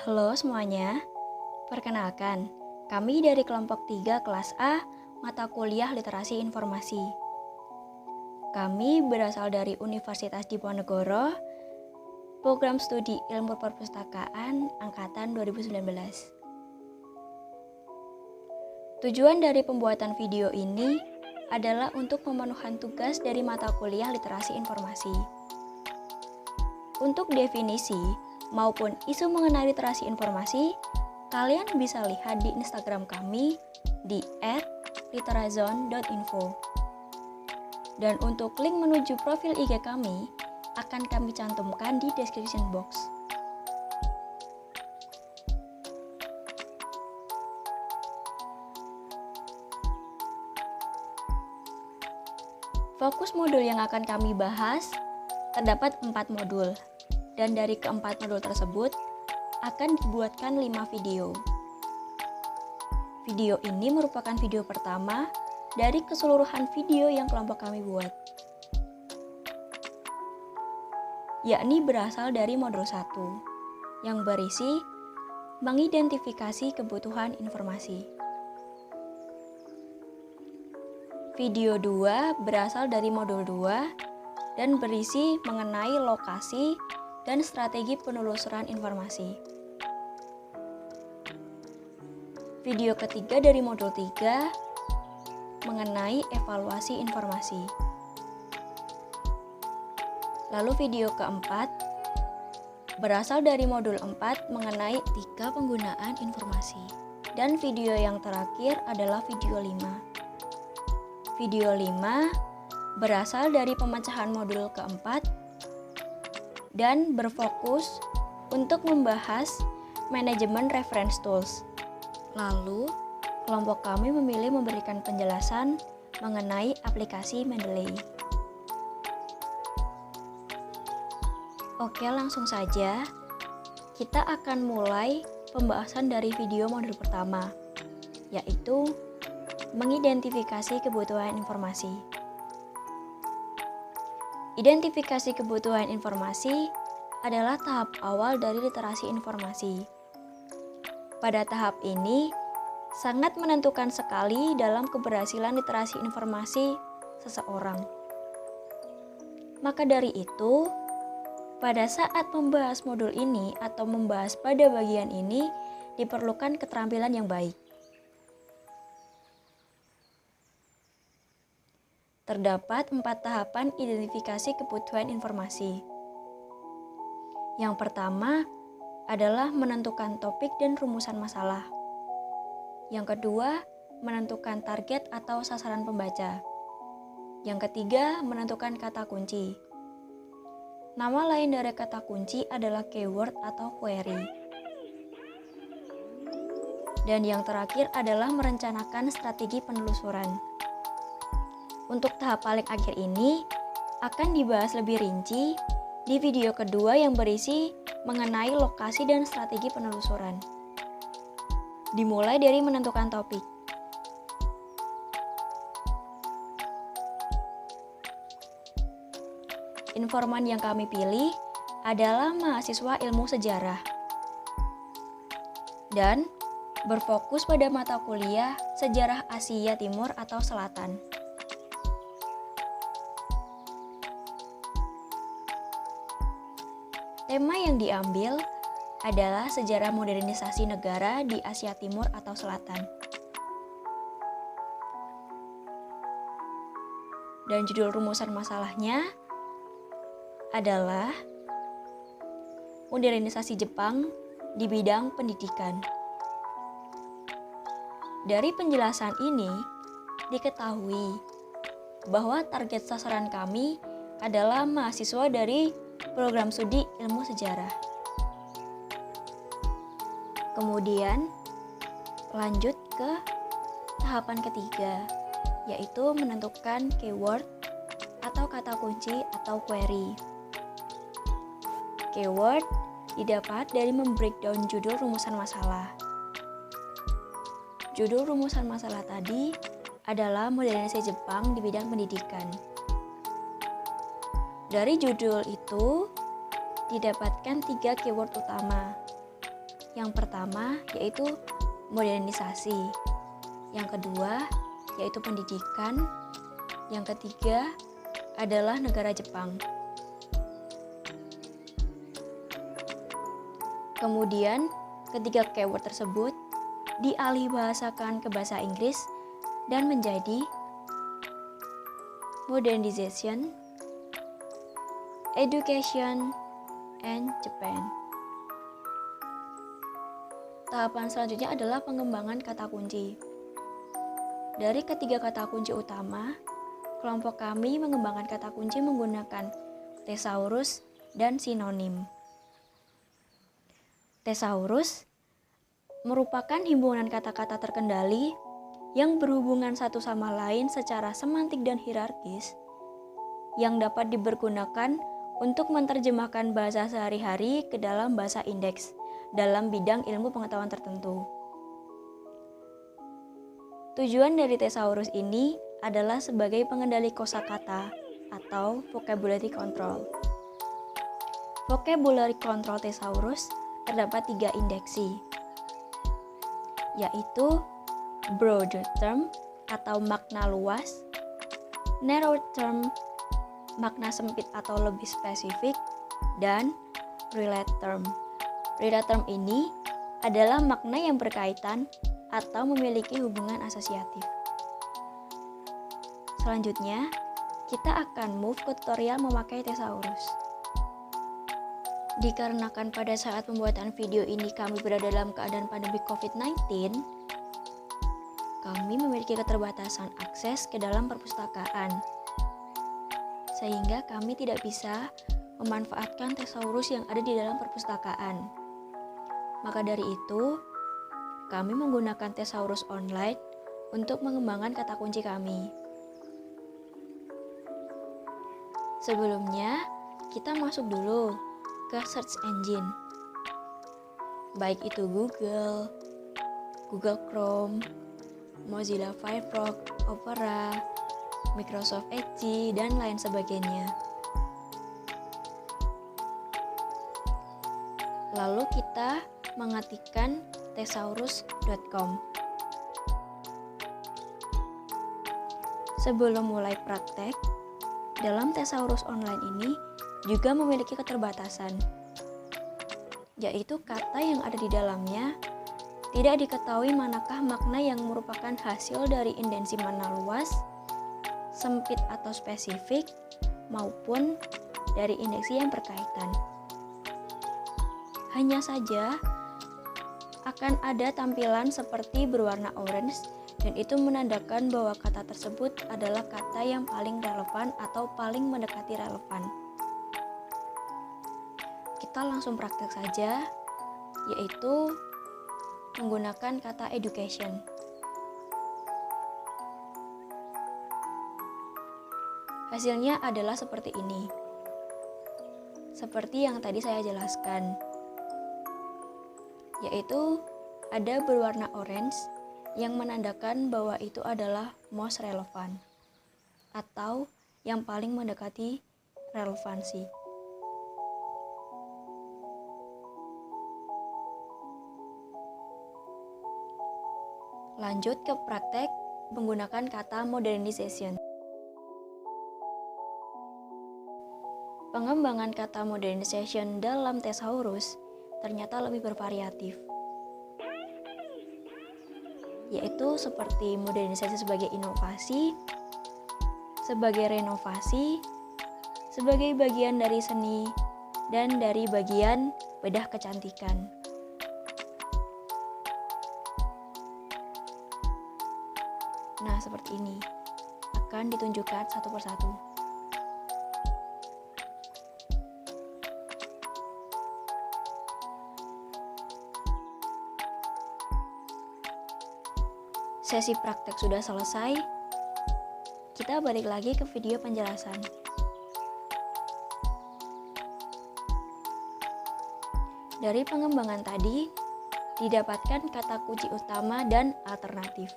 Halo semuanya, perkenalkan, kami dari kelompok 3 kelas A, mata kuliah Literasi Informasi. Kami berasal dari Universitas Diponegoro, program studi Ilmu Perpustakaan Angkatan 2019. Tujuan dari pembuatan video ini adalah untuk pemenuhan tugas dari mata kuliah Literasi Informasi. Untuk definisi maupun isu mengenai literasi informasi, kalian bisa lihat di Instagram kami di @literazone.info. Dan untuk link menuju profil IG kami akan kami cantumkan di description box. Fokus modul yang akan kami bahas terdapat 4 modul. Dan dari keempat modul tersebut akan dibuatkan 5 video. Video ini merupakan video pertama dari keseluruhan video yang kelompok kami buat, yakni berasal dari modul 1 yang berisi mengidentifikasi kebutuhan informasi. Video 2 berasal dari modul 2 dan berisi mengenai lokasi dan strategi penelusuran informasi. Video ketiga dari modul 3 mengenai evaluasi informasi. Lalu video keempat berasal dari modul 4 mengenai etika penggunaan informasi. Dan video yang terakhir adalah video 5. Video 5 berasal dari pemecahan modul keempat dan berfokus untuk membahas manajemen reference tools. Lalu, kelompok kami memilih memberikan penjelasan mengenai aplikasi Mendeley. Oke, langsung saja. Kita akan mulai pembahasan dari video modul pertama, yaitu mengidentifikasi kebutuhan informasi. Identifikasi kebutuhan informasi adalah tahap awal dari literasi informasi. Pada tahap ini, sangat menentukan sekali dalam keberhasilan literasi informasi seseorang. Maka dari itu, pada saat membahas modul ini atau membahas pada bagian ini, diperlukan keterampilan yang baik. Terdapat 4 tahapan identifikasi kebutuhan informasi. Yang pertama adalah menentukan topik dan rumusan masalah. Yang kedua, menentukan target atau sasaran pembaca. Yang ketiga, menentukan kata kunci. Nama lain dari kata kunci adalah keyword atau query. Dan yang terakhir adalah merencanakan strategi penelusuran. Untuk tahap paling akhir ini akan dibahas lebih rinci di video kedua yang berisi mengenai lokasi dan strategi penelusuran. Dimulai dari menentukan topik. Informan yang kami pilih adalah mahasiswa ilmu sejarah dan berfokus pada mata kuliah Sejarah Asia Timur atau Selatan. Tema yang diambil adalah sejarah modernisasi negara di Asia Timur atau Selatan. Dan judul rumusan masalahnya adalah modernisasi Jepang di bidang pendidikan. Dari penjelasan ini, diketahui bahwa target sasaran kami adalah mahasiswa dari program studi ilmu sejarah. Kemudian lanjut ke tahapan ketiga, yaitu menentukan keyword atau kata kunci atau query. Keyword didapat dari membreakdown judul rumusan masalah. Judul rumusan masalah tadi adalah modernisasi Jepang di bidang pendidikan. Dari judul itu didapatkan 3 keyword utama, Yang pertama yaitu modernisasi, yang kedua yaitu pendidikan, yang ketiga adalah negara Jepang. Kemudian ketiga keyword tersebut dialihbahasakan ke bahasa Inggris dan menjadi modernization, education, and Japan. Tahapan selanjutnya adalah pengembangan kata kunci. Dari ketiga kata kunci utama, kelompok kami mengembangkan kata kunci menggunakan thesaurus dan sinonim. Thesaurus merupakan himpunan kata-kata terkendali yang berhubungan satu sama lain secara semantik dan hierarkis yang dapat dipergunakan untuk menerjemahkan bahasa sehari-hari ke dalam bahasa indeks dalam bidang ilmu pengetahuan tertentu. Tujuan dari thesaurus ini adalah sebagai pengendali kosakata atau vocabulary control. Vocabulary control thesaurus terdapat 3 indeksi, yaitu broader term atau makna luas, narrow term makna sempit atau lebih spesifik, dan relate term. Relate term ini adalah makna yang berkaitan atau memiliki hubungan asosiatif. Selanjutnya, kita akan move ke tutorial memakai thesaurus. Dikarenakan pada saat pembuatan video ini kami berada dalam keadaan pandemi COVID-19, kami memiliki keterbatasan akses ke dalam perpustakaan, sehingga kami tidak bisa memanfaatkan thesaurus yang ada di dalam perpustakaan. Maka dari itu, kami menggunakan thesaurus online untuk mengembangkan kata kunci kami. Sebelumnya, kita masuk dulu ke search engine, baik itu Google, Google Chrome, Mozilla Firefox, Opera, Microsoft Edge, dan lain sebagainya. Lalu kita mengetikkan thesaurus.com. Sebelum mulai praktek, dalam thesaurus online ini juga memiliki keterbatasan, yaitu kata yang ada di dalamnya tidak diketahui manakah makna yang merupakan hasil dari indensi makna luas, sempit atau spesifik, maupun dari indeksi yang berkaitan. Hanya saja akan ada tampilan seperti berwarna orange, dan itu menandakan bahwa kata tersebut adalah kata yang paling relevan atau paling mendekati relevan. Kita langsung praktek saja, yaitu menggunakan kata education. Hasilnya adalah seperti ini. Seperti yang tadi saya jelaskan, yaitu ada berwarna orange yang menandakan bahwa itu adalah most relevant atau yang paling mendekati relevansi. Lanjut ke praktek menggunakan kata modernization. Pengembangan kata modernization dalam thesaurus ternyata lebih bervariatif, yaitu seperti modernisasi sebagai inovasi, sebagai renovasi, sebagai bagian dari seni, dan dari bagian bedah kecantikan. Nah, seperti ini akan ditunjukkan satu persatu. Sesi praktek sudah selesai. Kita balik lagi ke video penjelasan. Dari pengembangan tadi, didapatkan kata kunci utama dan alternatif.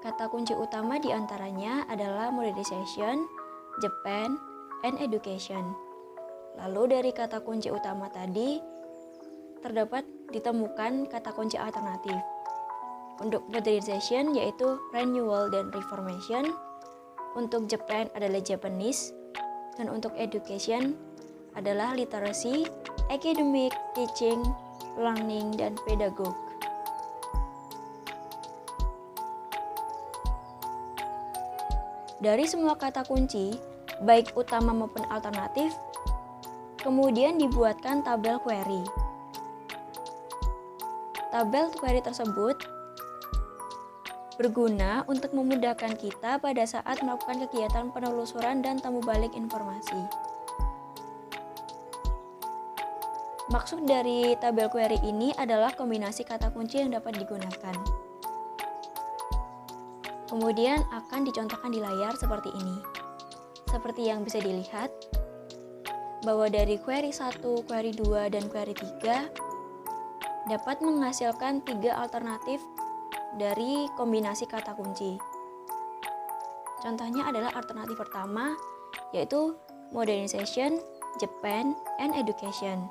Kata kunci utama diantaranya adalah modernization, Japan, and education. Lalu dari kata kunci utama tadi, ditemukan kata kunci alternatif. Untuk modernization yaitu renewal dan reformation, untuk Japan adalah Japanese, dan untuk education adalah literacy, academic, teaching, learning, dan pedagog. Dari semua kata kunci, baik utama maupun alternatif, kemudian dibuatkan tabel query. Tabel query tersebut berguna untuk memudahkan kita pada saat melakukan kegiatan penelusuran dan temu balik informasi. Maksud dari tabel query ini adalah kombinasi kata kunci yang dapat digunakan. Kemudian akan dicontohkan di layar seperti ini. Seperti yang bisa dilihat, bahwa dari query 1, query 2, dan query 3 dapat menghasilkan 3 alternatif dari kombinasi kata kunci. Contohnya adalah alternatif pertama, yaitu modernization, Japan, and education.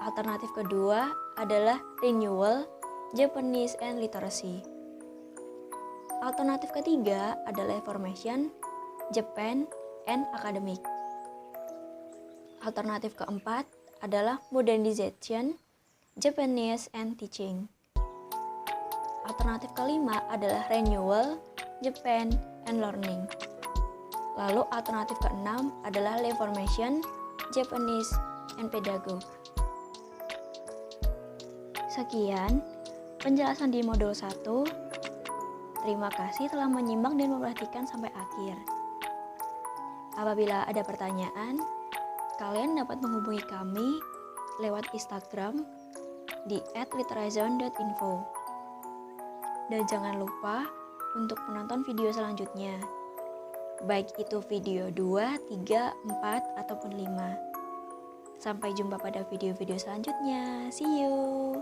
Alternatif kedua adalah renewal, Japanese, and literacy. Alternatif ketiga adalah reformation, Japan, and academic. Alternatif keempat adalah modernization, Japanese, and teaching. Alternatif kelima adalah renewal, Japan, and learning. Lalu alternatif keenam adalah reformation, Japanese, and pedagog. Sekian penjelasan di modul 1. Terima kasih telah menyimak dan memperhatikan sampai akhir. Apabila ada pertanyaan, kalian dapat menghubungi kami lewat Instagram di @literazone.info. Dan jangan lupa untuk menonton video selanjutnya, baik itu video 2, 3, 4, ataupun 5. Sampai jumpa pada video-video selanjutnya. See you!